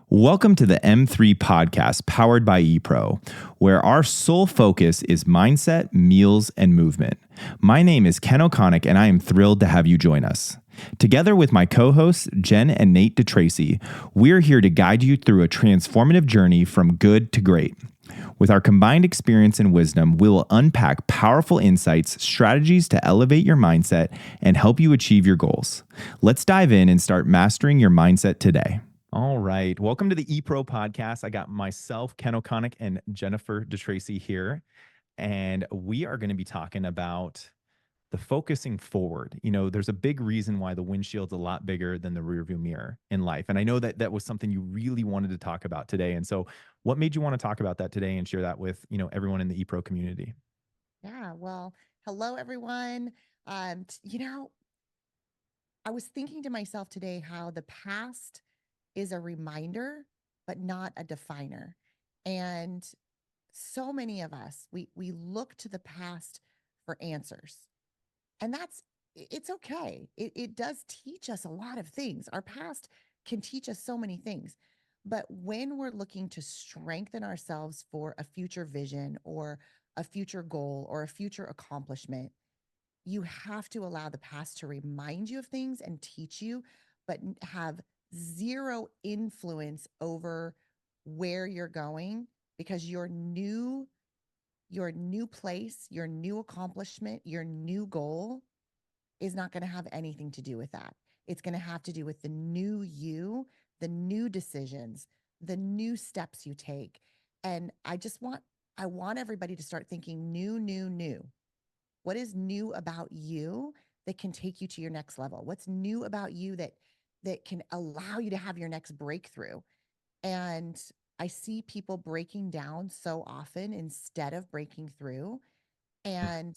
Welcome to the M3 podcast powered by ePro, where our sole focus is mindset, meals, and movement. My name is OKonek, and I am thrilled to have you join us. Together with my co-hosts, Jen and Nate DeTracy, we're here to guide you through a transformative journey from good to great. With our combined experience and wisdom, we will unpack powerful insights, strategies to elevate your mindset, and help you achieve your goals. Let's dive in and start mastering your mindset today. All right. Welcome to the ePro podcast. I got myself, OKonek, and Jennifer DeTracy here. And we are going to be talking about the focusing forward. You know, there's a big reason why the windshield's a lot bigger than the rearview mirror in life. And I know that that was something you really wanted to talk about today. And so what made you want to talk about that today and share that with, everyone in the ePro community? Yeah, well, hello everyone. I was thinking to myself today how the past is a reminder, but not a definer. And so many of us, we look to the past for answers. And it's okay. It does teach us a lot of things. Our past can teach us so many things. But when we're looking to strengthen ourselves for a future vision or a future goal or a future accomplishment, you have to allow the past to remind you of things and teach you, but have zero influence over where you're going because your new place, your new accomplishment, your new goal is not going to have anything to do with that. It's going to have to do with the new you, the new decisions, the new steps you take. And I want everybody to start thinking new, new, new. What is new about you that can take you to your next level? What's new about you that can allow you to have your next breakthrough? And I see people breaking down so often instead of breaking through. And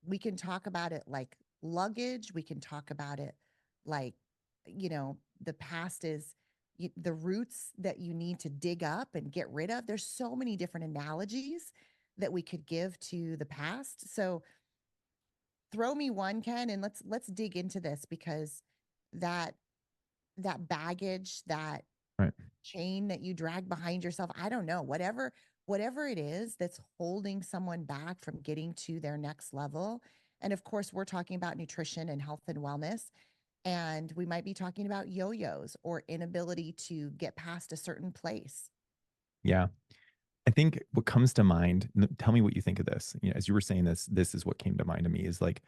we can talk about it like luggage. We can talk about it like, the past is the roots that you need to dig up and get rid of. There's so many different analogies that we could give to the past. So throw me one, Ken, and let's dig into this because that that baggage, that Right. chain that you drag behind yourself, I don't know, whatever it is that's holding someone back from getting to their next level. And of course, we're talking about nutrition and health and wellness. And we might be talking about yo-yos or inability to get past a certain place. Yeah. I think what comes to mind, tell me what you think of this. As you were saying this is what came to mind to me is like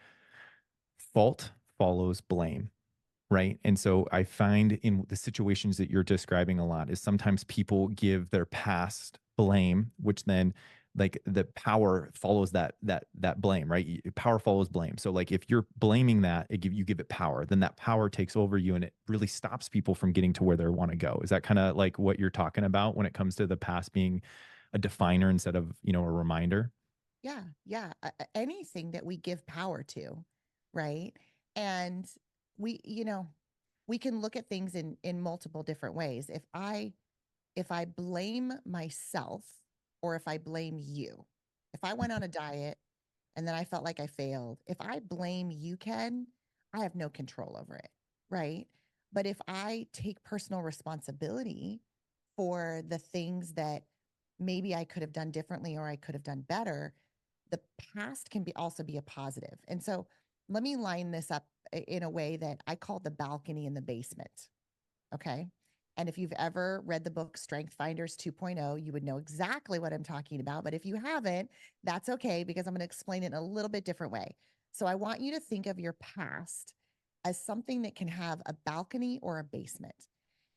fault follows blame. Right. And so I find in the situations that you're describing a lot is sometimes people give their past blame, which then like the power follows that blame, right? Power follows blame. So like if you're blaming that, you give it power, then that power takes over you and it really stops people from getting to where they want to go. Is that kind of like what you're talking about when it comes to the past being a definer instead of, a reminder? Yeah, yeah. Anything that we give power to, right? And we, we can look at things in multiple different ways. If I blame myself or if I blame you, if I went on a diet and then I felt like I failed, if I blame you, Ken, I have no control over it, right? But if I take personal responsibility for the things that maybe I could have done differently or I could have done better, the past can be also be a positive. And so let me line this up in a way that I call the balcony in the basement. Okay. And if you've ever read the book Strength Finders 2.0, you would know exactly what I'm talking about. But if you haven't, that's okay because I'm going to explain it in a little bit different way. So I want you to think of your past as something that can have a balcony or a basement.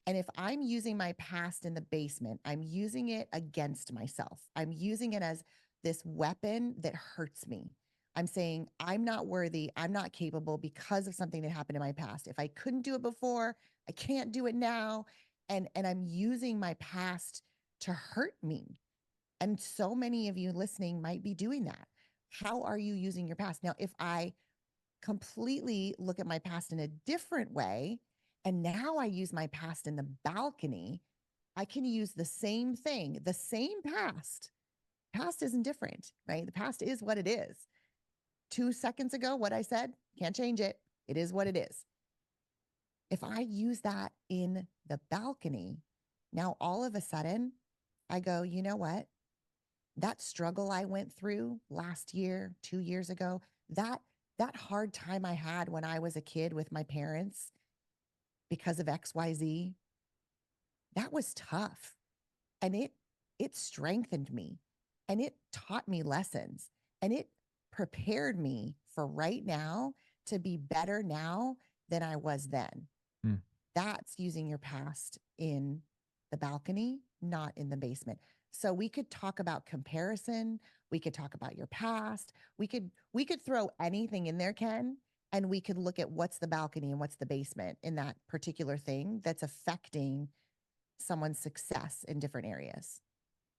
And if I'm using my past in the basement, I'm using it against myself. I'm using it as this weapon that hurts me. I'm saying, I'm not worthy. I'm not capable because of something that happened in my past. If I couldn't do it before, I can't do it now. And I'm using my past to hurt me. And so many of you listening might be doing that. How are you using your past? Now, if I completely look at my past in a different way. And now I use my past in the balcony. I can use the same thing, the same past. Past isn't different, right? The past is what it is. 2 seconds ago, what I said, can't change it. It is what it is. If I use that in the balcony, Now, all of a sudden, I go, you know what? That struggle I went through last year, 2 years ago, that that hard time I had when I was a kid with my parents because of XYZ, that was tough. And it strengthened me and it taught me lessons and it prepared me for right now to be better now than I was then. Mm. That's using your past in the balcony, not in the basement. So we could talk about comparison, we could talk about your past, we could throw anything in there, Ken, and we could look at what's the balcony and what's the basement in that particular thing that's affecting someone's success in different areas.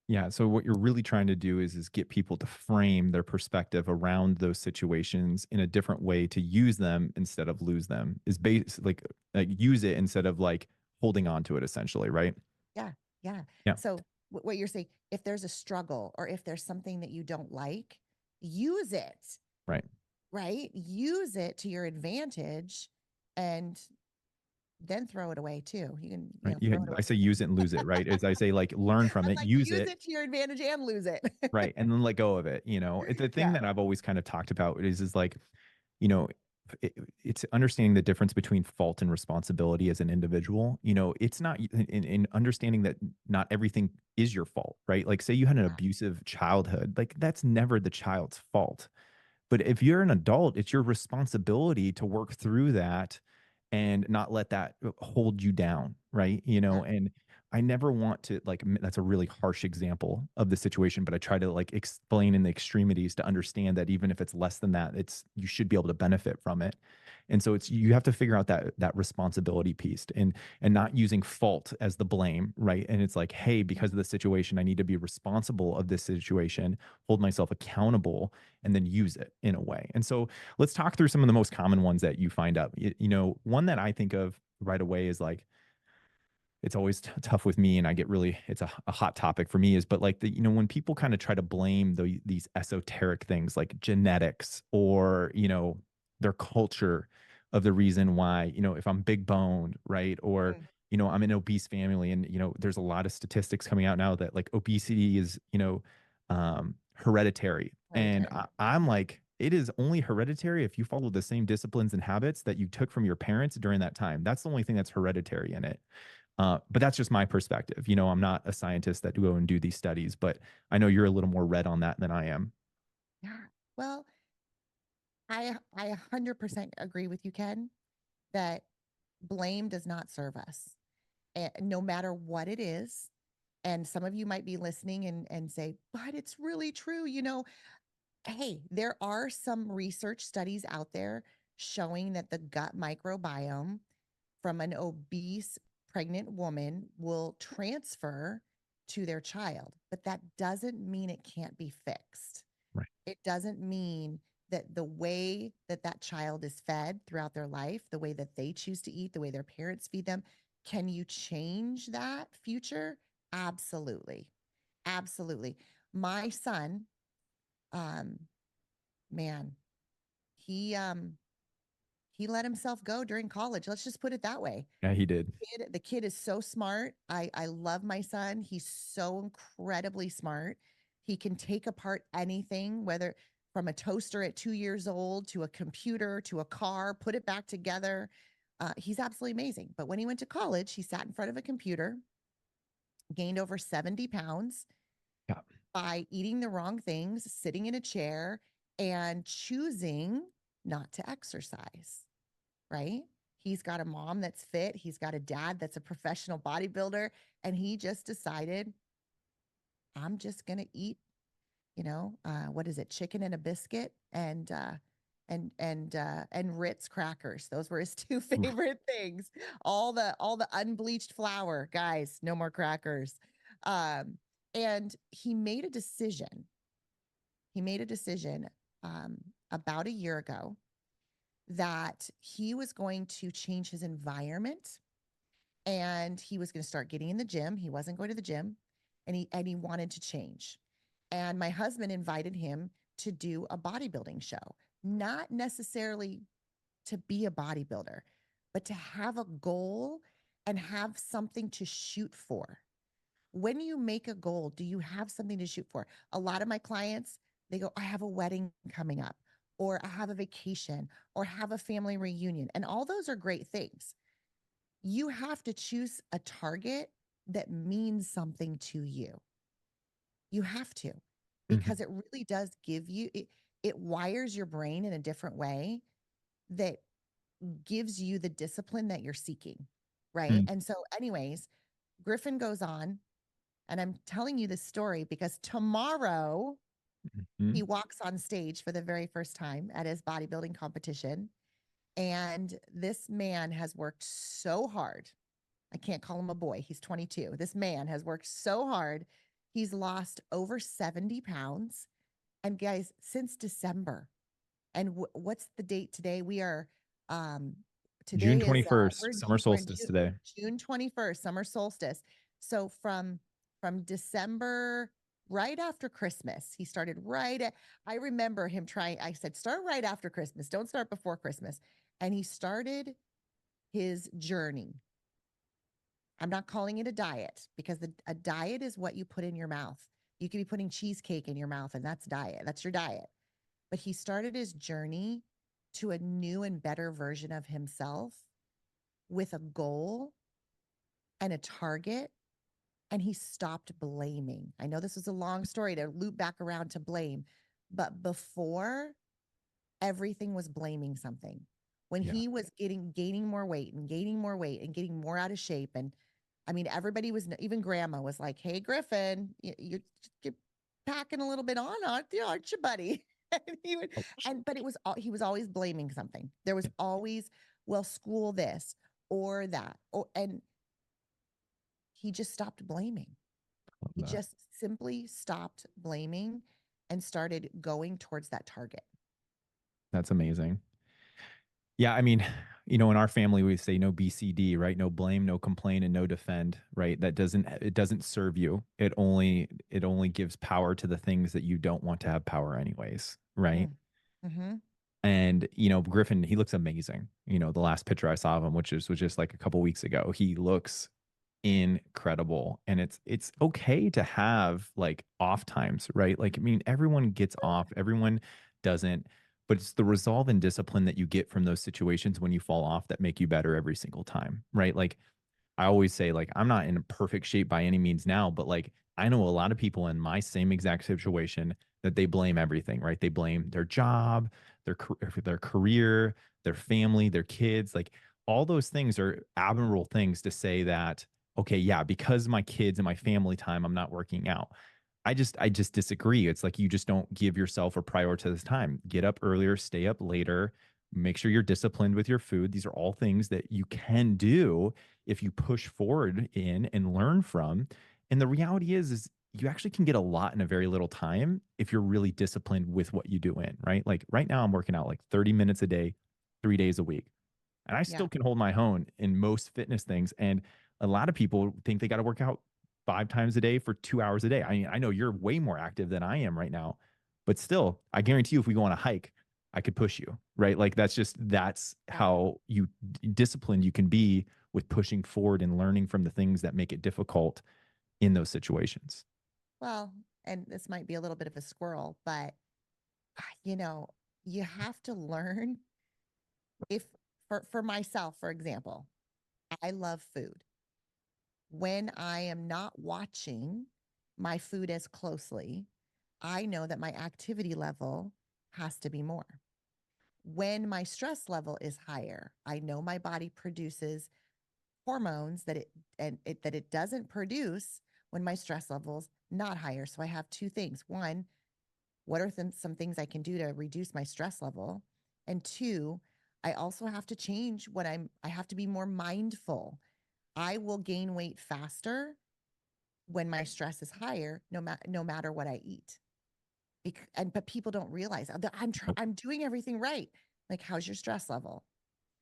Yeah. So what you're really trying to do is get people to frame their perspective around those situations in a different way to use them instead of lose them. Is base like use it instead of like holding on to it essentially, right? Yeah, yeah. Yeah. So what you're saying, if there's a struggle or if there's something that you don't like, use it, Right. right? Use it to your advantage and then throw it away too. You can, Right. throw it I away. say use it and lose it, right? As I say, like learn from I'm it, like, use use it, it to your advantage and lose it. right, and then let go of it. The thing Yeah. that I've always kind of talked about is like, you know, it's understanding the difference between fault and responsibility as an individual. It's not in understanding that not everything is your fault, right? Like, say you had an Yeah. abusive childhood, like that's never the child's fault. But if you're an adult, it's your responsibility to work through that and not let that hold you down, right? Yeah. And I never want to like that's a really harsh example of the situation, but I try to like explain in the extremities to understand that even if it's less than that, it's you should be able to benefit from it. And so it's you have to figure out that responsibility piece and not using fault as the blame, right? And it's like, hey, because of the situation, I need to be responsible of this situation, hold myself accountable, and then use it in a way. And so let's talk through some of the most common ones that you find up. One that I think of right away is like it's always tough with me and I get really it's a hot topic for me is but like when people kind of try to blame these esoteric things like genetics or their culture of the reason why if I'm big boned, right, or Mm. I'm an obese family and there's a lot of statistics coming out now that like obesity is hereditary. And Hereditary. I'm like it is only hereditary if you follow the same disciplines and habits that you took from your parents during that time. That's the only thing that's hereditary in it. But that's just my perspective. I'm not a scientist that go and do these studies, but I know you're a little more read on that than I am. Yeah. Well, I 100% agree with you, Ken, that blame does not serve us. No matter what it is. And some of you might be listening and say, but it's really true. Hey, there are some research studies out there showing that the gut microbiome from an obese pregnant woman will transfer to their child, but that doesn't mean it can't be fixed. Right. It doesn't mean that the way that that child is fed throughout their life, the way that they choose to eat, the way their parents feed them, can you change that future? Absolutely. Absolutely. My son, um, man, he um he let himself go during college. Let's just put it that way. Yeah, he did. The kid is so smart. I love my son. He's so incredibly smart. He can take apart anything, whether from a toaster at 2 years old to a computer to a car, put it back together. He's absolutely amazing. But when he went to college, he sat in front of a computer, gained over 70 pounds Yeah. by eating the wrong things, sitting in a chair, and choosing not to exercise, right? He's got a mom that's fit. He's got a dad that's a professional bodybuilder. And he just decided, I'm just going to eat, what is it? Chicken and a biscuit and Ritz crackers. Those were his two Oof. favorite things. All the unbleached flour, guys, no more crackers. Um, and he made a decision um, about a year ago that he was going to change his environment and he was going to start getting in the gym. He wasn't going to the gym and he wanted to change. And my husband invited him to do a bodybuilding show, not necessarily to be a bodybuilder, but to have a goal and have something to shoot for. When you make a goal, do you have something to shoot for? A lot of my clients, they go, I have a wedding coming up, or I have a vacation, or have a family reunion. And all those are great things. You have to choose a target that means something to you. You have to, because it really does give you, it wires your brain in a different way that gives you the discipline that you're seeking. Right. Mm-hmm. And so, anyways, Griffin goes on, and I'm telling you this story because tomorrow Mm-hmm. he walks on stage for the very first time at his bodybuilding competition. And this man has worked so hard. I can't call him a boy. He's 22. This man has worked so hard. He's lost over 70 pounds. And guys, since December. And what's the date today? We are, June today is, 21st, summer we're in solstice today. June 21st, summer solstice. So from December, right after Christmas, he started I remember him trying, I said, start right after Christmas. Don't start before Christmas. And he started his journey. I'm not calling it a diet because a diet is what you put in your mouth. You could be putting cheesecake in your mouth, and that's diet. That's your diet. But he started his journey to a new and better version of himself with a goal and a target. And he stopped blaming. I know this was a long story to loop back around to blame, but before, everything was blaming something. When Yeah. he was gaining more weight and gaining more weight and getting more out of shape, and I mean, everybody was, even grandma was like, "Hey, Griffin, you're packing a little bit on, aren't you, buddy?" And he would, Oh, but he was always blaming something. There was yeah. always, well, school this or that, and he just stopped blaming. Love He that. just simply stopped blaming and started going towards that target. That's amazing. Yeah, I mean, in our family we say no BCD, right? No blame, no complain, and no defend, right? It doesn't serve you. It only gives power to the things that you don't want to have power anyways, right? Mm. Mm-hmm. And Griffin, he looks amazing. The last picture I saw of him, which was just like a couple weeks ago, he looks incredible. And it's okay to have like off times, right? Like, I mean, everyone gets off, everyone doesn't, but it's the resolve and discipline that you get from those situations when you fall off that make you better every single time, right? Like, I always say, like, I'm not in perfect shape by any means now, but like, I know a lot of people in my same exact situation that they blame everything, right? They blame their job, their career, their family, their kids. Like, all those things are admirable things to say that, okay, yeah, because my kids and my family time, I'm not working out. I just disagree. It's like you just don't give yourself a prioritized time. Get up earlier, stay up later, make sure you're disciplined with your food. These are all things that you can do if you push forward in and learn from. And the reality is you actually can get a lot in a very little time if you're really disciplined with what you do in, right? Like right now I'm working out like 30 minutes a day, 3 days a week. And I Yeah. still can hold my own in most fitness things. And a lot of people think they got to work out 5 times a day for 2 hours a day. I mean, I know you're way more active than I am right now, but still, I guarantee you, if we go on a hike, I could push you, right? Like that's Yeah. how disciplined you can be with pushing forward and learning from the things that make it difficult in those situations. Well, and this might be a little bit of a squirrel, but you know, you have to learn if for myself, for example, I love food. When I am not watching my food as closely, I know that my activity level has to be more. When my stress level is higher, I know my body produces hormones that it doesn't produce when my stress level's not higher. So I have two things. One, what are some things I can do to reduce my stress level? And two, I also have to change I have to be more mindful. I will gain weight faster when my stress is higher, no matter what I eat. But people don't realize that I'm doing everything right. Like, how's your stress level?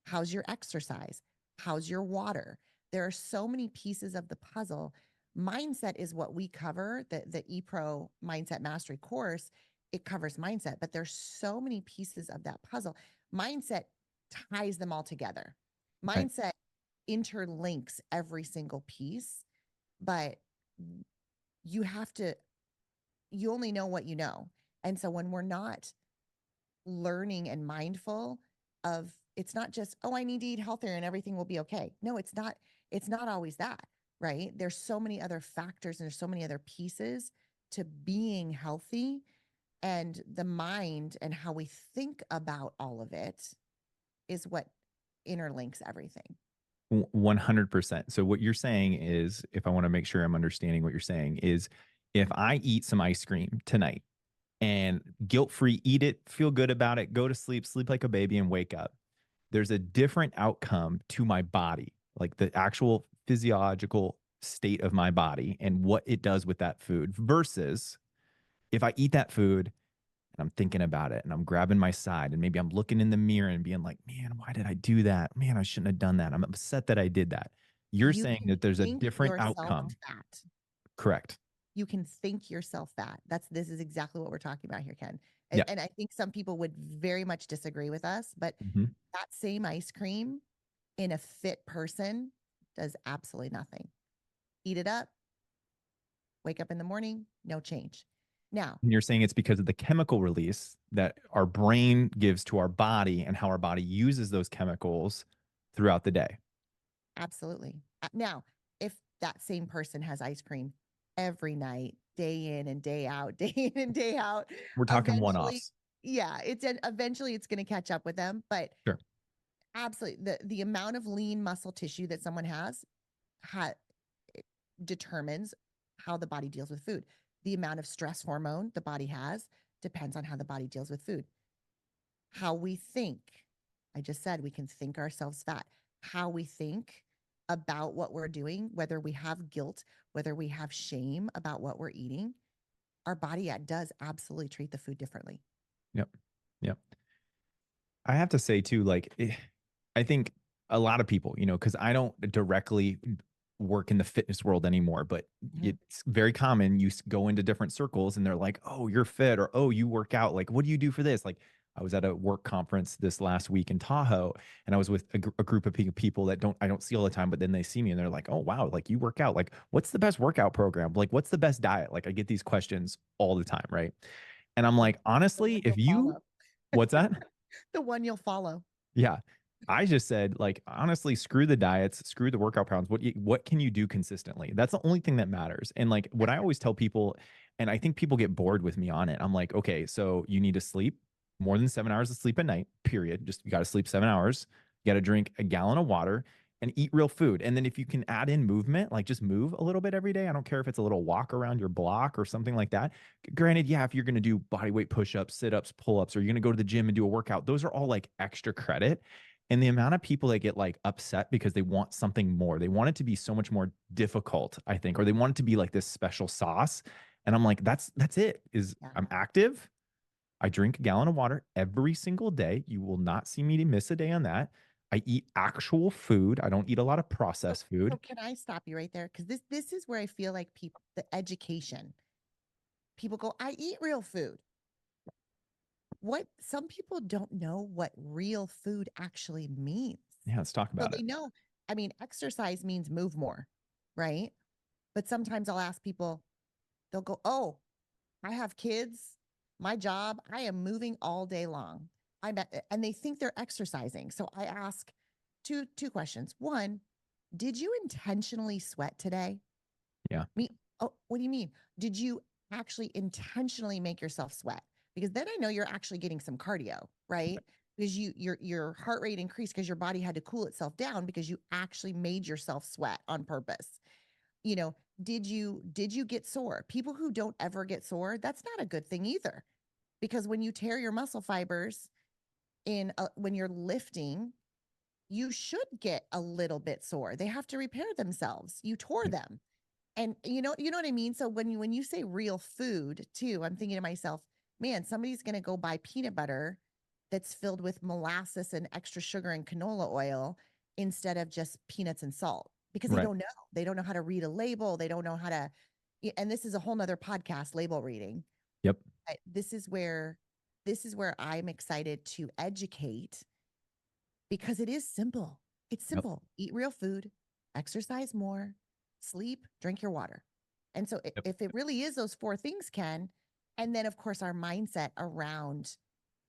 How's your exercise? How's your water? There are so many pieces of the puzzle. Mindset is what we cover, the ePro Mindset Mastery course. It covers mindset, but there's so many pieces of that puzzle. Mindset ties them all together. Right. Mindset interlinks every single piece, but you have to, you only know what you know. And so when we're not learning and mindful of, it's not just, oh, I need to eat healthier and everything will be okay. No, it's not always that, right? There's so many other factors and there's so many other pieces to being healthy, and the mind and how we think about all of it is what interlinks everything. 100%. So what you're saying is, if I want to make sure I'm understanding what you're saying, is if I eat some ice cream tonight and guilt-free eat it, feel good about it, go to sleep, sleep like a baby and wake up, there's a different outcome to my body, like the actual physiological state of my body and what it does with that food versus if I eat that food and I'm thinking about it and I'm grabbing my side and maybe I'm looking in the mirror and being like, man, why did I do that? Man, I shouldn't have done that. I'm upset that I did that. You're You saying can that there's a think different yourself outcome. fat. Correct. You can think yourself fat. This is exactly what we're talking about here, Ken. Yeah. And I think some people would very much disagree with us, but that same ice cream in a fit person does absolutely nothing. Eat it up, wake up in the morning, no change. Now, And you're saying it's because of the chemical release that our brain gives to our body and how our body uses those chemicals throughout the day. absolutely. Now, if that same person has ice cream every night, day in and day out, day in and day out, We're talking eventually, one-offs. yeah, eventually it's going to catch up with them. But Sure. absolutely, the amount of lean muscle tissue that someone has ha determines how the body deals with food. The amount of stress hormone the body has depends on how the body deals with food. How we think, I just said we can think ourselves fat. How we think about what we're doing, whether we have guilt, whether we have shame about what we're eating, our body does absolutely treat the food differently. Yep. Yep. I have to say too, like, I think a lot of people, because I don't directly work in the fitness world anymore, but it's very common. You go into different circles and they're like, oh, you're fit, or oh, you work out. Like, what do you do for this? Like, I was at a work conference this last week in Tahoe, and I was with a group of people that I don't see all the time, but then they see me and they're like, oh, wow, like you work out. Like, what's the best workout program? Like, what's the best diet? Like, I get these questions all the time, right? And I'm like, The honestly, one if you'll you, follow. what's that? The one you'll follow. Yeah. I just said, like, honestly, screw the diets, screw the workout pounds. What can you do consistently? That's the only thing that matters. And like what I always tell people, and I think people get bored with me on it. I'm like, okay, so you need to sleep more than 7 hours of sleep at night, period. Just you got to sleep 7 hours. You got to drink a gallon of water and eat real food. And then if you can add in movement, like just move a little bit every day. I don't care if it's a little walk around your block or something like that. Granted, yeah, if you're going to do body weight push-ups, sit-ups, pull-ups, or you're going to go to the gym and do a workout, those are all like extra credit. And the amount of people that get like upset because they want something more, they want it to be so much more difficult, I think, or they want it to be like this special sauce. And I'm like, that's it. I'm active. I drink a gallon of water every single day. You will not see me miss a day on that. I eat actual food. I don't eat a lot of processed food. So can I stop you right there? Because this is where I feel like people, the education, people go, I eat real food. What some people don't know what real food actually means. Yeah, let's talk So about they it. know, I mean, exercise means move more, right? But sometimes I'll ask people, they'll go, oh, I have kids, my job, I am moving all day long. And they think they're exercising. So I ask two questions. One, did you intentionally sweat today? Yeah. Me, oh, what do you mean? Did you actually intentionally make yourself sweat? Because then I know you're actually getting some cardio, right? Because your heart rate increased because your body had to cool itself down because you actually made yourself sweat on purpose. You know, did you get sore? People who don't ever get sore, that's not a good thing either. Because when you tear your muscle fibers when you're lifting, you should get a little bit sore. They have to repair themselves. You tore Yep. them. And you know what I mean? So when you say real food too, I'm thinking to myself, man, somebody's going to go buy peanut butter that's filled with molasses and extra sugar and canola oil instead of just peanuts and salt because they Right. don't know. They don't know how to read a label. They don't know how to, and this is a whole nother podcast, label reading. Yep. This is where I'm excited to educate because it is simple. It's Yep. simple. Eat real food, exercise more, sleep, drink your water. And so Yep. if it really is those four things, Ken, and then of course our mindset around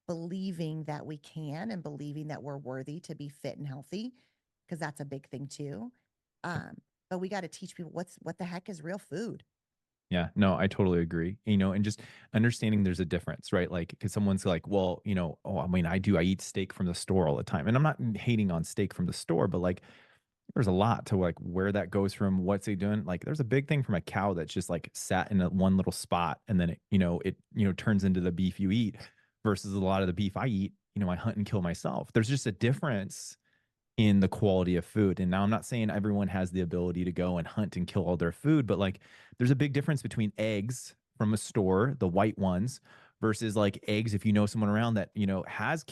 believing that we can and believing that we're worthy to be fit and healthy, because that's a big thing too. Um, but we got to teach people what the heck is real food. Yeah, no, I totally agree. And just understanding there's a difference, right? Like, because someone's like, well, oh, I mean, I eat steak from the store all the time. And I'm not hating on steak from the store, but like, there's a lot to like where that goes from, what's he doing. Like, there's a big thing from a cow that's just like sat in a one little spot and then it turns into the beef you eat versus a lot of the beef I eat, I hunt and kill myself. There's just a difference in the quality of food. And now I'm not saying everyone has the ability to go and hunt and kill all their food, but like there's a big difference between eggs from a store, the white ones, versus like eggs if you know someone around that, has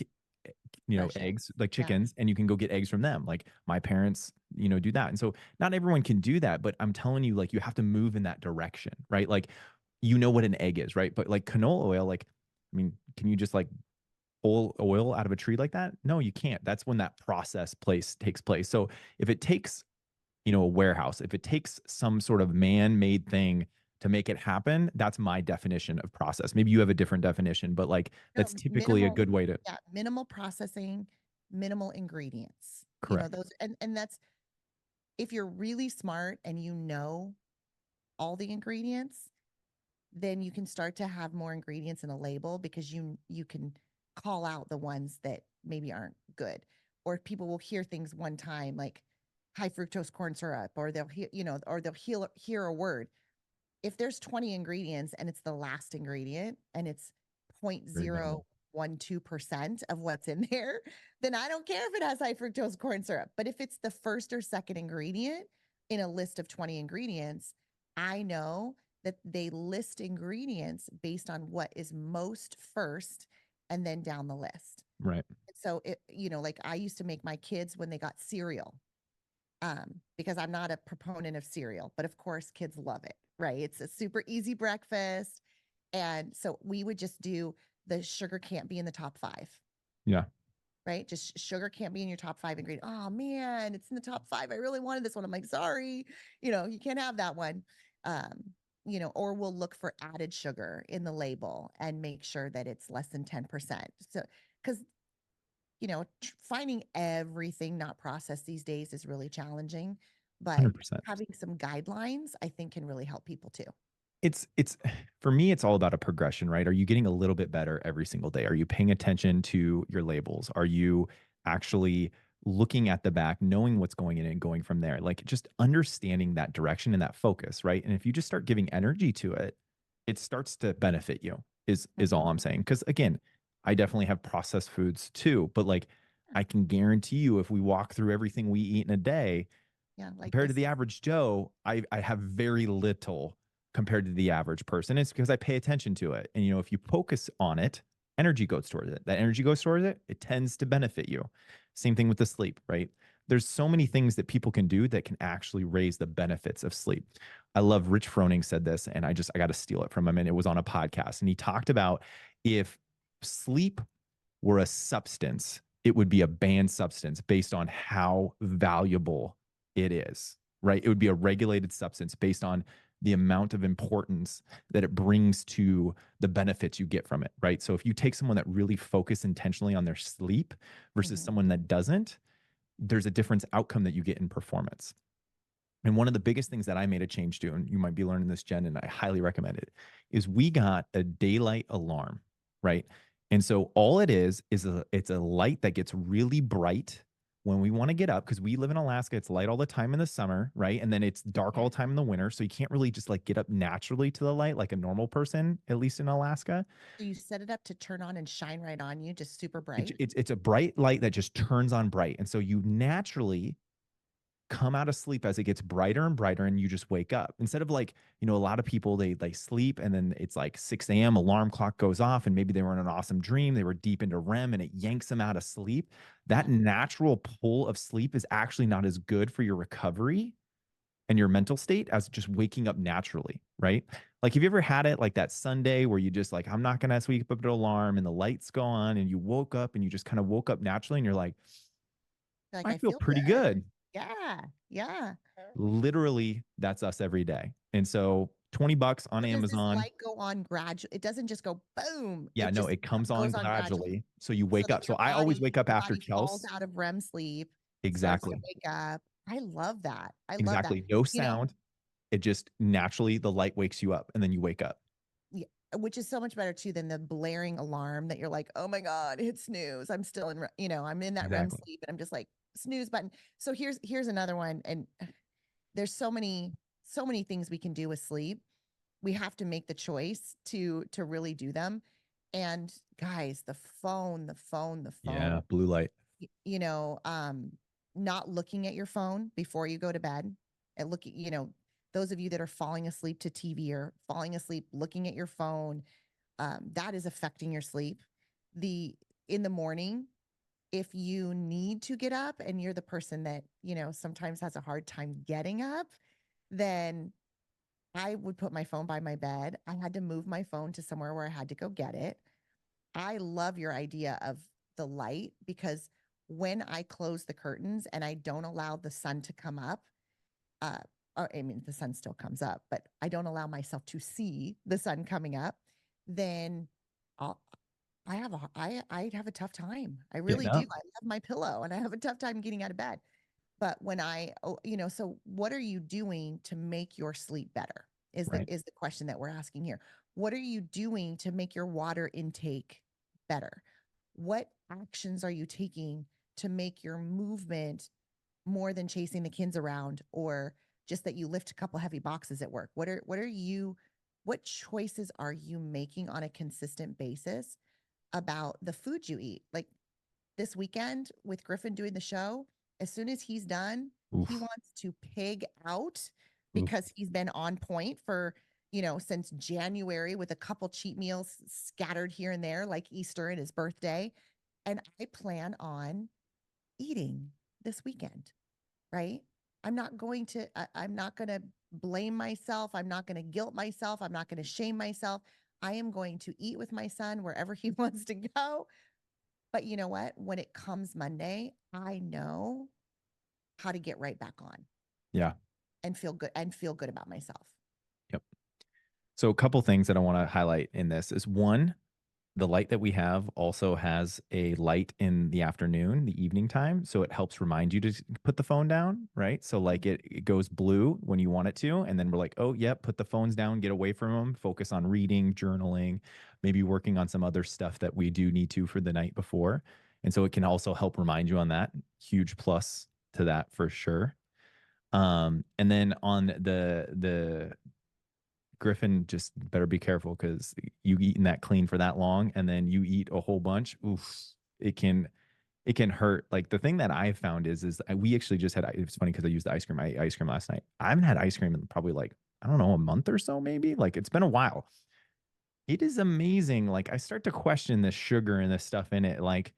Fresh eggs eggs. like Yeah. chickens and you can go get eggs from them. Like my parents, do that. And so not everyone can do that, but I'm telling you, like you have to move in that direction, right? Like what an egg is, right? But like canola oil, like I mean, can you just like pull oil out of a tree like that? No, you can't. That's when that process place takes place. So if it takes, a warehouse, if it takes some sort of man-made thing to make it happen, that's my definition of process. Maybe you have a different definition, but like No, that's typically a minimal, good way to yeah, minimal processing, minimal ingredients. correct. Those and that's if you're really smart and you know all the ingredients, then you can start to have more ingredients in a label because you can call out the ones that maybe aren't good. Or people will hear things one time like high fructose corn syrup, or they'll hear, or they'll hear a word. If there's 20 ingredients and it's the last ingredient and it's Very minimal. 0.012% of what's in there, then I don't care if it has high fructose corn syrup. But if it's the first or second ingredient in a list of 20 ingredients, I know that they list ingredients based on what is most first and then down the list. Right. So like I used to make my kids when they got cereal, because I'm not a proponent of cereal, but of course kids love it, right? It's a super easy breakfast. And so we would just do the sugar can't be in the top five, Yeah. right? Just sugar can't be in your top five ingredient. Oh man, it's in the top five. I really wanted this one. I'm like, sorry, you can't have that one. Um, or we'll look for added sugar in the label and make sure that it's less than 10%. So, because finding everything not processed these days is really challenging, but 100%. having some guidelines, I think, can really help people too. It's for me, it's all about a progression, right? Are you getting a little bit better every single day? Are you paying attention to your labels? Are you actually looking at the back, knowing what's going in and going from there? Like just understanding that direction and that focus, right? And if you just start giving energy to it, it starts to benefit you, is all Mhm. I'm saying. Because again, I definitely have processed foods too, but like I can guarantee you if we walk through everything we eat in a day, Yeah, like compared to this. the average Joe, I have very little compared to the average person. It's because I pay attention to it. And if you focus on it, energy goes towards it. That energy goes towards it, it tends to benefit you. Same thing with the sleep, right? There's so many things that people can do that can actually raise the benefits of sleep. I love Rich Froning said this, and I got to steal it from him. And it was on a podcast. And he talked about if sleep were a substance, it would be a banned substance based on how valuable it is, right? It would be a regulated substance based on the amount of importance that it brings to the benefits you get from it, right? So if you take someone that really focus intentionally on their sleep versus Mhm. someone that doesn't, there's a different outcome that you get in performance. And one of the biggest things that I made a change to, and you might be learning this, Jen, and I highly recommend it, is we got a daylight alarm, right? And so all it is it's a light that gets really bright when we want to get up because we live in Alaska. It's light all the time in the summer, right? And then it's dark Yeah. all the time in the winter. So you can't really just like get up naturally to the light like a normal person, at least in Alaska. So you set it up to turn on and shine right on you, just super bright. It's a bright light that just turns on bright. And so you naturally come out of sleep as it gets brighter and brighter and you just wake up instead of like a lot of people they sleep and then it's like 6 a.m. alarm clock goes off and maybe they were in an awesome dream, they were deep into REM and it yanks them out of sleep. That Yeah. natural pull of sleep is actually not as good for your recovery and your mental state as just waking up naturally, right? Like have you ever had it like that Sunday where you just like I'm not gonna sleep up to alarm and the lights go on and you woke up and you just kind of woke up naturally and you're like Like, I I feel feel pretty good. good. Yeah. Yeah. Literally, that's us every day. And so $20 on So does this Amazon. light go on gradual? It doesn't just go boom. Yeah, It no, just it comes on goes on gradually gradually. So you so wake that up. So I always wake up your after body falls Chelsea. out of REM sleep, starts to Exactly. wake up. I love that. I love that. Exactly. No You know, sound. It just naturally, the light wakes you up and then you wake up. yeah, which is so much better too than the blaring alarm that you're like, oh my God, hit snooze. I'm still in, I'm in that REM Exactly. sleep and I'm just like snooze button. So here's another one. And there's so many things we can do with sleep. We have to make the choice to really do them. And guys, the Yeah. phone, Blue light. y- you know, um, not looking at your phone before you go to bed and looking, those of you that are falling asleep to TV or falling asleep looking at your phone, that is affecting your sleep. The In the morning, if you need to get up and you're the person that, sometimes has a hard time getting up, then I would put my phone by my bed. I had to move my phone to somewhere where I had to go get it. I love your idea of the light because when I close the curtains and I don't allow the sun to come up, uh, I mean, the sun still comes up, but I don't allow myself to see the sun coming up, then I'll, I have a tough time. I really Getting do. up. I love my pillow and I have a tough time getting out of bed. But when so what are you doing to make your sleep better? Right. Is the question that we're asking here. What are you doing to make your water intake better? What actions are you taking to make your movement more than chasing the kids around or just that you lift a couple heavy boxes at work? What choices are you making on a consistent basis about the food you eat? Like this weekend with Griffin doing the show, as soon as he's done, he Oof. wants to pig out Oof. because he's been on point for, since January with a couple cheat meals scattered here and there, like Easter and his birthday. And I plan on eating this weekend, right? I'm not going to blame myself. I'm not going to guilt myself. I'm not going to shame myself. I am going to eat with my son wherever he wants to go. But you know what? When it comes Monday, I know how to get right back on Yeah. and feel good about myself. Yep. So a couple things that I want to highlight in this is one, the light that we have also has a light in the afternoon, the evening time. So it helps remind you to put the phone down, right? So like it goes blue when you want it to. And then we're like, oh, yep, put the phones down, get away from them, focus on reading, journaling, maybe working on some other stuff that we do need to for the night before. And so it can also help remind you on that. Huge plus to that for sure. And then on the Griffin, just better be careful because you eating that clean for that long and then you eat a whole bunch. Oof, it can hurt. Like the thing that I found is we actually just had. It's funny because I used the ice cream. I ate ice cream last night. I haven't had ice cream in probably like I don't know a month or so maybe. Like it's been a while. It is amazing. Like I start to question this sugar and this stuff in it. Like,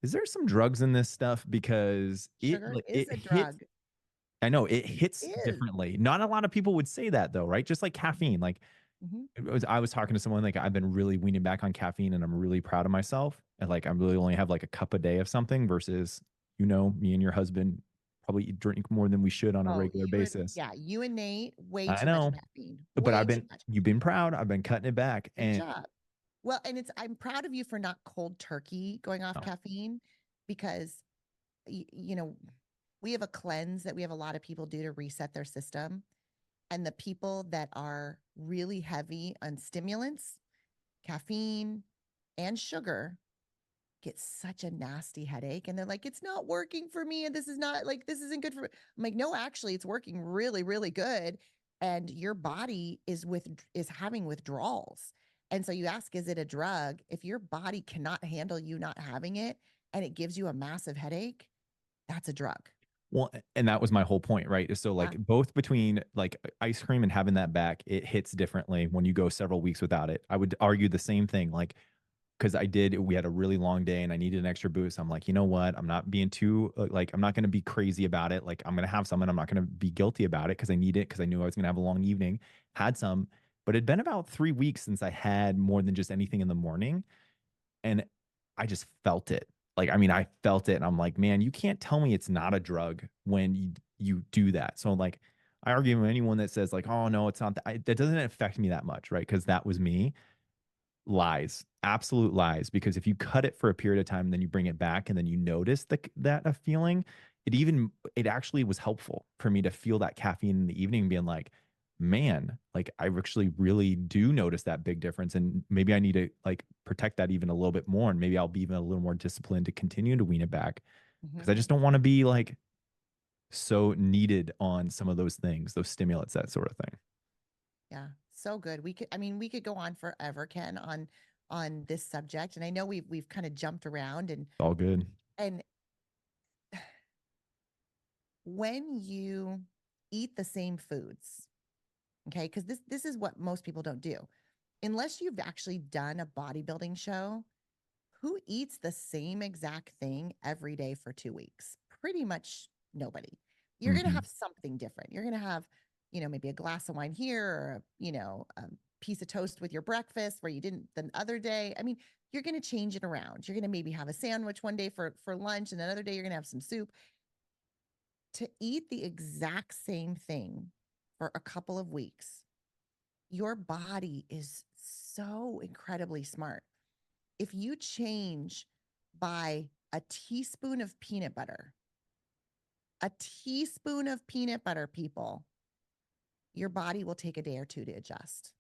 is there some drugs in this stuff? Because Sugar is it a hits. drug. I know it It hits is. differently. Not a lot of people would say that though, right? Just like caffeine. Like Mm-hmm. I was talking to someone like I've been really weaning back on caffeine and I'm really proud of myself. And like I really only have like a cup a day of something versus, me and your husband probably drink more than we should on a Oh, regular basis. you and Nate, way I too much know, caffeine. but Way too much. you've been proud. I've been cutting it back Good and job. Well, and I'm proud of you for not cold turkey going off oh, caffeine because, you know, we have a cleanse that we have a lot of people do to reset their system. And the people that are really heavy on stimulants, caffeine, and sugar get such a nasty headache. And they're like, it's not working for me. And this is not like, this isn't good for me. I'm like, no, actually, it's working really, really good. And your body is having withdrawals. And so you ask, is it a drug? If your body cannot handle you not having it and it gives you a massive headache, that's a drug. well, and that was my whole point, right? So Yeah. like both between like ice cream and having that back, it hits differently when you go several weeks without it. I would argue the same thing. Like because we had a really long day and I needed an extra boost. I'm like, you know what? I'm not being too like, I'm not going to be crazy about it. Like, I'm going to have some and I'm not going to be guilty about it because I need it because I knew I was going to have a long evening. Had some, but it'd been about 3 weeks since I had more than just anything in the morning. And I just felt it. like, I mean, I felt it and I'm like, man, you can't tell me it's not a drug when you do that. So like, I argue with anyone that says like, oh no, it's not that, that doesn't affect me that much, right? Because that was me. Lies, absolute lies. Because if you cut it for a period of time, and then you bring it back, and then you notice that a feeling, it actually was helpful for me to feel that caffeine in the evening, being like, man, like I actually really do notice that big difference, and maybe I need to like protect that even a little bit more, and maybe I'll be even a little more disciplined to continue to wean it back because I Mhm. just don't want to be like so needed on some of those things, those stimulants, that sort of thing. Yeah, so good. We could go on forever, Ken, on this subject. And I know we've kind of jumped around All good. and when you eat the same foods, okay, because this is what most people don't do. Unless you've actually done a bodybuilding show, who eats the same exact thing every day for 2 weeks? Pretty much nobody. You're going to Hmm. have something different. You're going to have, maybe a glass of wine here or, a piece of toast with your breakfast where you didn't the other day. I mean, you're going to change it around. You're going to maybe have a sandwich one day for lunch and another day you're going to have some soup. To eat the exact same thing for a couple of weeks, your body is so incredibly smart. If you change by a teaspoon of peanut butter, people, your body will take a day or two to adjust.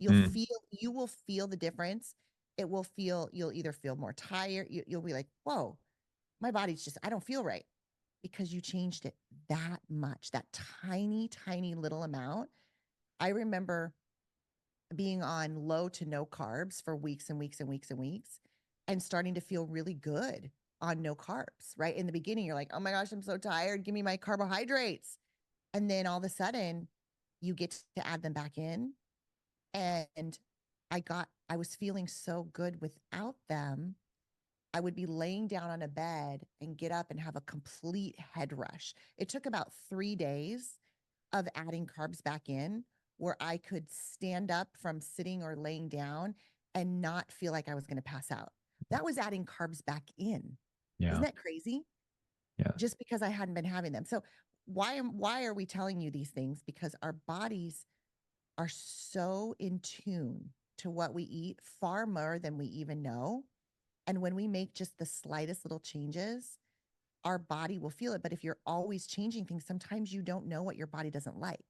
Mm, You will feel the difference. You'll either feel more tired. You'll be like, whoa, my body's just, I don't feel right because you changed it that much, that tiny, tiny little amount. I remember being on low to no carbs for weeks and weeks and weeks and weeks and starting to feel really good on no carbs, right? In the beginning, you're like, oh my gosh, I'm so tired. Give me my carbohydrates. And then all of a sudden, you get to add them back in. And I was feeling so good without them. I would be laying down on a bed and get up and have a complete head rush. It took about 3 days of adding carbs back in where I could stand up from sitting or laying down and not feel like I was going to pass out. That was adding carbs back in. Isn't yeah. that crazy? Yeah. Just because I hadn't been having them. So why are we telling you these things? Because our bodies are so in tune to what we eat far more than we even know. And when we make just the slightest little changes, our body will feel it. But if you're always changing things, sometimes you don't know what your body doesn't like.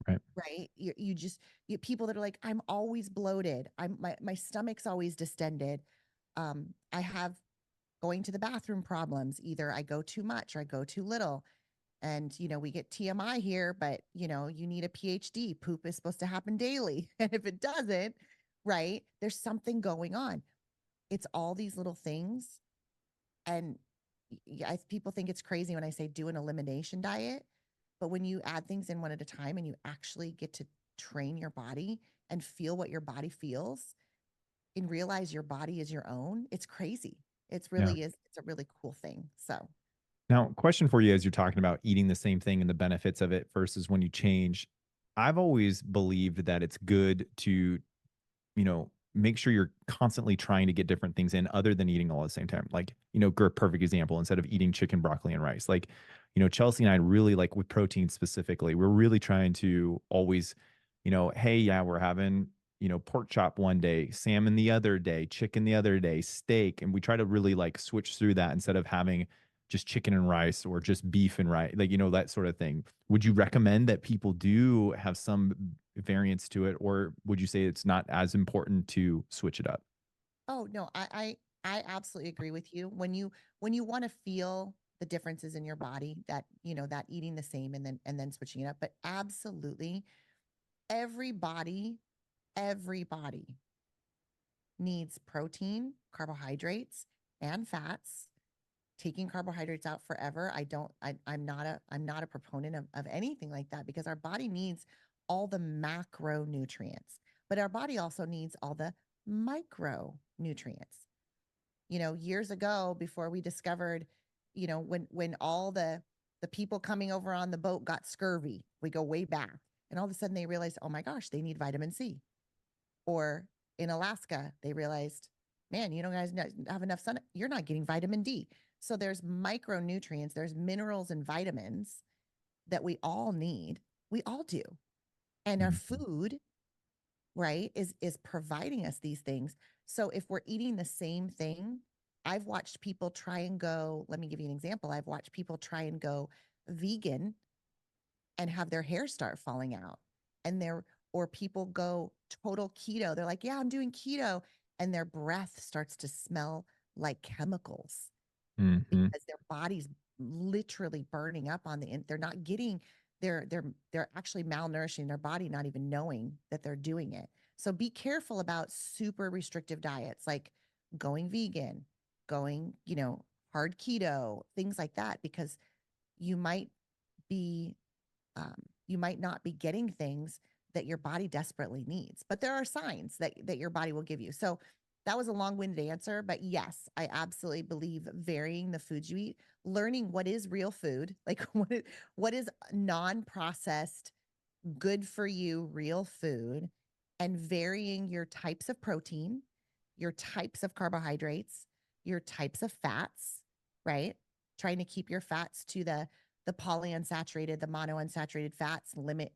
Right. Right? You just people that are like, I'm always bloated. My stomach's always distended. I have going to the bathroom problems. Either I go too much or I go too little. And we get TMI here, but you need a PhD. Poop is supposed to happen daily. And if it doesn't, right, there's something going on. It's all these little things. And people think it's crazy when I say do an elimination diet, but when you add things in one at a time and you actually get to train your body and feel what your body feels and realize your body is your own, it's crazy. Yeah. It's a really cool thing. So, Now, question for you as you're talking about eating the same thing and the benefits of it versus when you change. I've always believed that it's good to, make sure you're constantly trying to get different things in other than eating all at the same time. Like, perfect example, instead of eating chicken, broccoli, and rice. Like, Chelsea and I really like with protein specifically, we're really trying to always, hey, yeah, we're having, pork chop one day, salmon the other day, chicken the other day, steak. And we try to really like switch through that instead of having just chicken and rice or just beef and rice, like, that sort of thing. Would you recommend that people do have some variance to it, or would you say it's not as important to switch it up? oh no, I absolutely agree with you. When you want to feel the differences in your body, that that eating the same and then switching it up, but absolutely everybody everybody needs protein, carbohydrates, and fats. Taking carbohydrates out forever, I'm not a proponent of anything like that because our body needs all the macronutrients, but our body also needs all the micronutrients. Years ago, before we discovered, when all the people coming over on the boat got scurvy, we go way back, and all of a sudden they realized, oh my gosh, they need vitamin C. Or in Alaska, they realized man, you don't guys have enough sun. You're not getting vitamin D. So there's micronutrients, there's minerals and vitamins that we all need. We all do. And our Mhm. food, right, is providing us these things. So if we're eating the same thing, I've watched people try and go, let me give you an example. I've watched people try and go vegan and have their hair start falling out. And they're, or people go total keto. They're like, yeah, I'm doing keto. And their breath starts to smell like chemicals Mhm. because their body's literally burning up on the they're not getting they're actually malnourishing their body, not even knowing that they're doing it. So be careful about super restrictive diets like going vegan, going, hard keto, things like that, because you might be um, you might not be getting things that your body desperately needs, but there are signs that your body will give you. So that was a long-winded answer, but yes, I absolutely believe varying the foods you eat, learning what is real food, like what is non-processed, good for you, real food, and varying your types of protein, your types of carbohydrates, your types of fats, right? Trying to keep your fats to the polyunsaturated, the monounsaturated fats, limit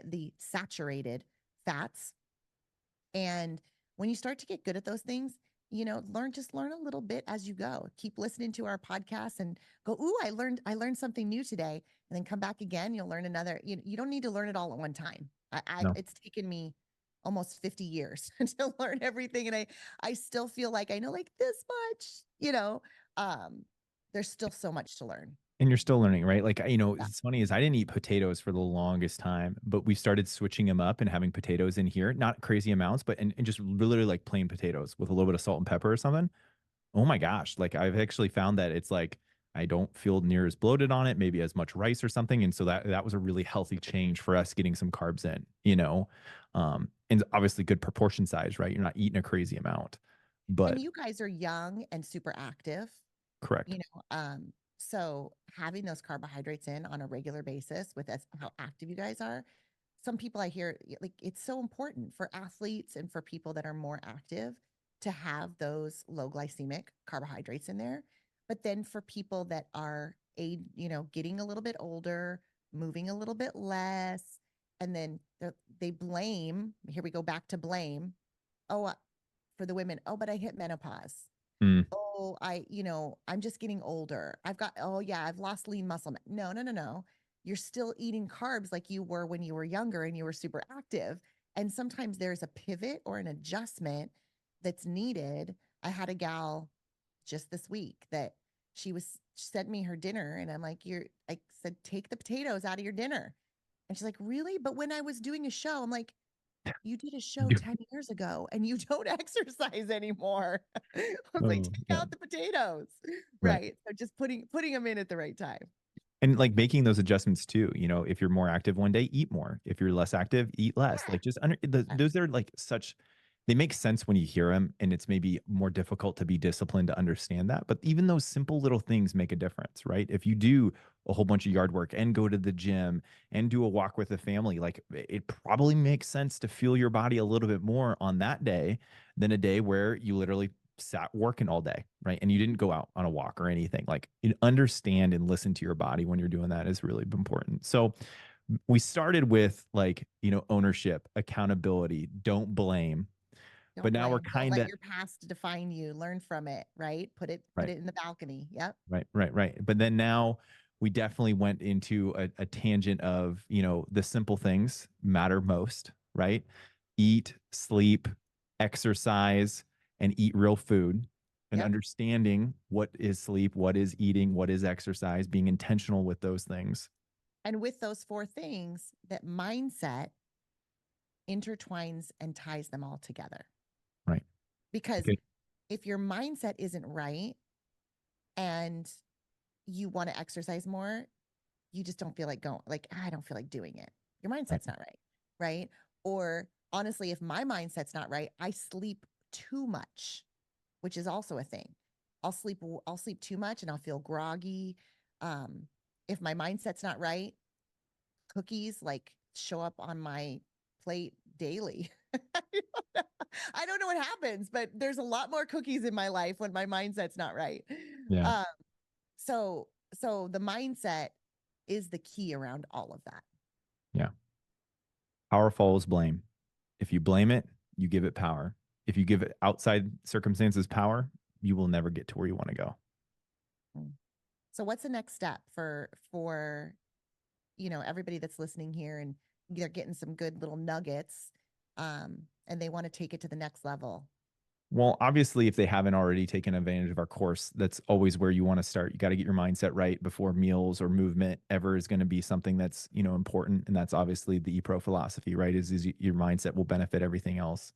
the saturated fats. And when you start to get good at those things, learn a little bit as you go. Keep listening to our podcast and go, ooh, I learned something new today. And then come back again. You'll learn another. You don't need to learn it all at one time. No. It's taken me almost 50 years to learn everything. And I still feel like I know like this much. Um, there's still so much to learn. And you're still learning, right? Like, Yeah. it's funny is I didn't eat potatoes for the longest time, but we started switching them up and having potatoes in here, not crazy amounts, but and just literally like plain potatoes with a little bit of salt and pepper or something. Oh my gosh. Like I've actually found that it's like I don't feel near as bloated on it, maybe as much rice or something. And so that was a really healthy change for us getting some carbs in. And obviously good proportion size, right? You're not eating a crazy amount. And But you guys are young and super active, correct. you know, so having those carbohydrates in on a regular basis with how active you guys are, some people I hear like it's so important for athletes and for people that are more active to have those low glycemic carbohydrates in there. But then for people that are getting a little bit older, moving a little bit less, and then they blame, here we go back to blame. Oh, for the women, oh, but I hit menopause. Mm, Oh, I'm just getting older. Oh yeah, I've lost lean muscle. No, no, no, no. You're still eating carbs like you were when you were younger and you were super active. And sometimes there's a pivot or an adjustment that's needed. I had a gal just this week that she sent me her dinner and I said, take the potatoes out of your dinner. And she's like, really? But when I was doing a show, I'm like, you did a show 10 years ago and you don't exercise anymore. I was like, oh, take yeah. out the potatoes. Right. Right. So just putting them in at the right time. And like making those adjustments too, if you're more active one day, eat more. If you're less active, eat less. Yeah. Like just those are like such, they make sense when you hear them, and it's maybe more difficult to be disciplined to understand that. But even those simple little things make a difference, right? If you do a whole bunch of yard work and go to the gym and do a walk with the family, like it probably makes sense to feel your body a little bit more on that day than a day where you literally sat working all day, right? And you didn't go out on a walk or anything. Like you understand and listen to your body when you're doing that is really important. So we started with like, ownership, accountability, don't blame. But Don't now we're blame. Don't kind let of your past define you. Learn from it, right? Put right, it in the balcony. Yep. right. But then now we definitely went into a tangent of, the simple things matter most, right? Eat, sleep, exercise, and eat real food, and Yep. understanding what is sleep, what is eating, what is exercise, being intentional with those things. And with those four things, that mindset intertwines and ties them all together. Right. Because Okay. if your mindset isn't right and you want to exercise more, you just don't feel like going, like, I don't feel like doing it. Your Right. mindset's not right. Right. Or honestly, if my mindset's not right, I sleep too much, which is also a thing. I'll sleep too much and I'll feel groggy. Um, if my mindset's not right, cookies like show up on my plate daily. I don't know what happens, but there's a lot more cookies in my life when my mindset's not right. Yeah. Um, so the mindset is the key around all of that. Yeah. Power follows blame. If you blame it, you give it power. If you give it outside circumstances power, you will never get to where you want to go. Mm. So what's the next step for everybody that's listening here and they're getting some good little nuggets, and they want to take it to the next level? Well, obviously, if they haven't already taken advantage of our course, that's always where you want to start. You got to get your mindset right before meals or movement ever is going to be something that's, important. And that's obviously the ePro philosophy, right? Is your mindset will benefit everything else.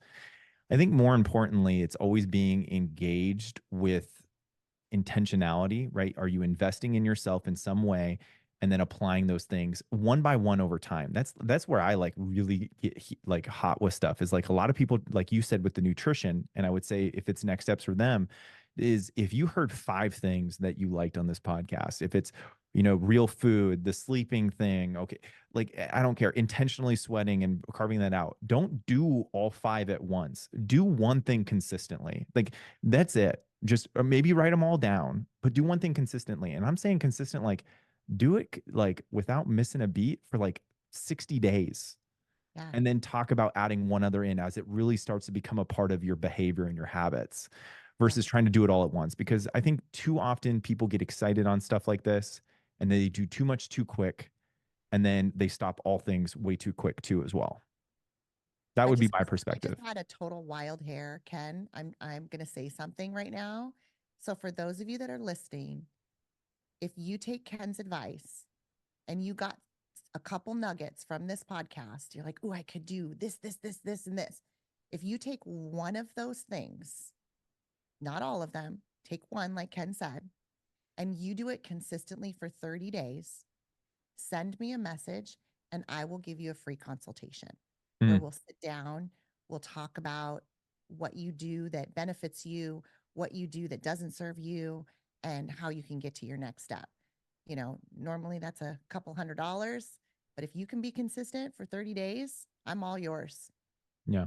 I think more importantly, it's always being engaged with intentionality, right? Are you investing in yourself in some way and then applying those things one by one over time? That's where I like really get like hot with stuff is like a lot of people, like you said, with the nutrition. And I would say if it's next steps for them is if you heard 5 things that you liked on this podcast, if it's, real food, the sleeping thing. Okay. Like, I don't care. Intentionally sweating and carving that out. Don't do all 5 at once. Do one thing consistently. Like, that's it. Just or maybe write them all down, but do one thing consistently. And I'm saying consistent, like do it like without missing a beat for like 60 days. Yeah. And then talk about adding one other in as it really starts to become a part of your behavior and your habits versus trying to do it all at once. Because I think too often people get excited on stuff like this and they do too much too quick. And then they stop all things way too quick too, as well. That would be my I just perspective. had a total wild hair, Ken. I'm going to say something right now. So for those of you that are listening, if you take Ken's advice and you got a couple nuggets from this podcast, you're like, "Oh, I could do this, and this." If you take one of those things, not all of them, take one, like Ken said, and you do it consistently for 30 days, send me a message and I will give you a free consultation where Mm, we'll sit down, we'll talk about what you do that benefits you, what you do that doesn't serve you, and how you can get to your next step. Normally that's a couple $100, but if you can be consistent for 30 days, I'm all yours. yeah.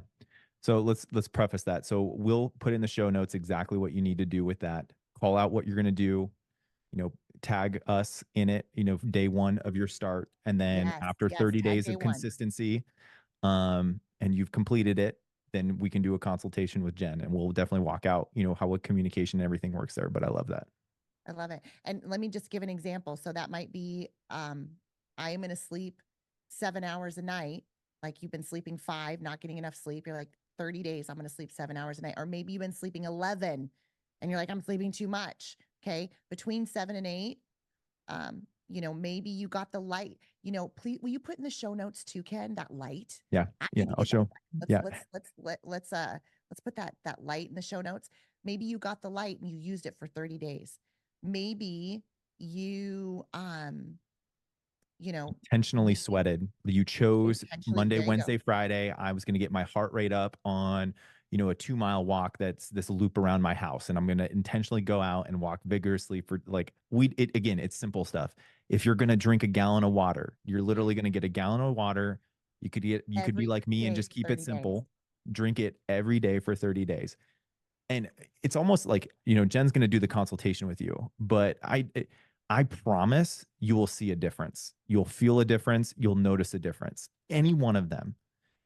So let's preface that. So we'll put in the show notes exactly what you need to do with that. Call out what you're going to do, tag us in it, day 1 of your start. And then Yes, after yes, 30 tag days day of one. consistency, and you've completed it, then we can do a consultation with Jen and we'll definitely walk out, how what communication and everything works there. But I love that. I love it. And let me just give an example. So that might be I am going to sleep 7 hours a night. Like you've been sleeping 5, not getting enough sleep. You're like 30 days, I'm going to sleep 7 hours a night. Or maybe you've been sleeping 11 and you're like, I'm sleeping too much. Okay. Between 7 and 8, maybe you got the light. Please, will you put in the show notes too, Ken, that light? Yeah. I Yeah. need to I'll get that show. light. Yeah. Let's put that light in the show notes. Maybe you got the light and you used it for 30 days. Maybe you you know Intentionally you sweated. You chose intentionally, Monday, there you go. Wednesday, Friday. I was going to get my heart rate up on, a 2-mile walk that's this loop around my house. And I'm going to intentionally go out and walk vigorously for like, again, it's simple stuff. If you're going to drink a gallon of water, you're literally going to get a gallon of water. You could be Every like me and day just for keep it 30 days. simple. Drink it every day for 30 days. And it's almost like, Jen's going to do the consultation with you, but I promise you will see a difference. You'll feel a difference. You'll notice a difference. Any one of them.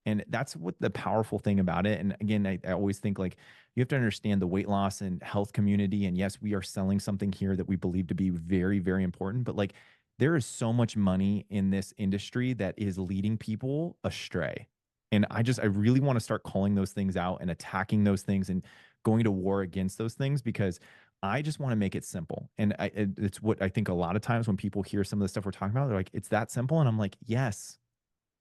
And that's what the powerful thing about it. And again, I always think like you have to understand the weight loss and health community. And yes, we are selling something here that we believe to be very, very important. But like there is so much money in this industry that is leading people astray. And I really want to start calling those things out and attacking those things and going to war against those things because I just want to make it simple. And it's what I think a lot of times when people hear some of the stuff we're talking about, they're like, it's that simple. And I'm like, yes,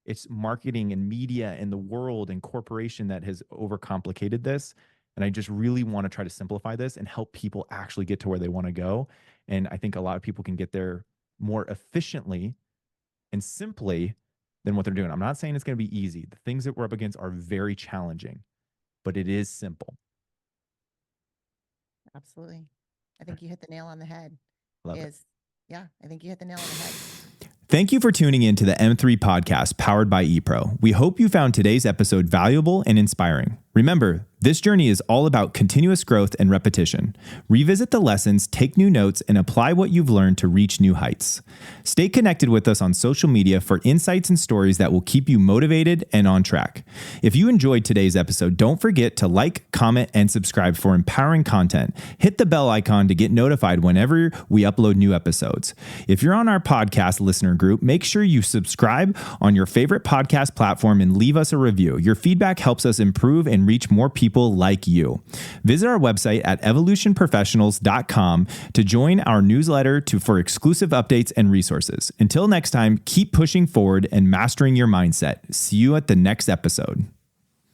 it's marketing and media and the world and corporation that has overcomplicated this. And I just really want to try to simplify this and help people actually get to where they want to go. And I think a lot of people can get there more efficiently and simply than what they're doing. I'm not saying it's going to be easy. The things that we're up against are very challenging, but it is simple. Absolutely. I think you hit the nail on the head. Love it. Is Yeah, I think you hit the nail on the head. Thank you for tuning in to the M3 podcast powered by ePro. We hope you found today's episode valuable and inspiring. Remember, this journey is all about continuous growth and repetition. Revisit the lessons, take new notes, and apply what you've learned to reach new heights. Stay connected with us on social media for insights and stories that will keep you motivated and on track. If you enjoyed today's episode, don't forget to like, comment, and subscribe for empowering content. Hit the bell icon to get notified whenever we upload new episodes. If you're on our podcast listener group, make sure you subscribe on your favorite podcast platform and leave us a review. Your feedback helps us improve and reach more people like you. Visit our website at evolutionprofessionals.com to join our newsletter for exclusive updates and resources. Until next time, keep pushing forward and mastering your mindset. See you at the next episode.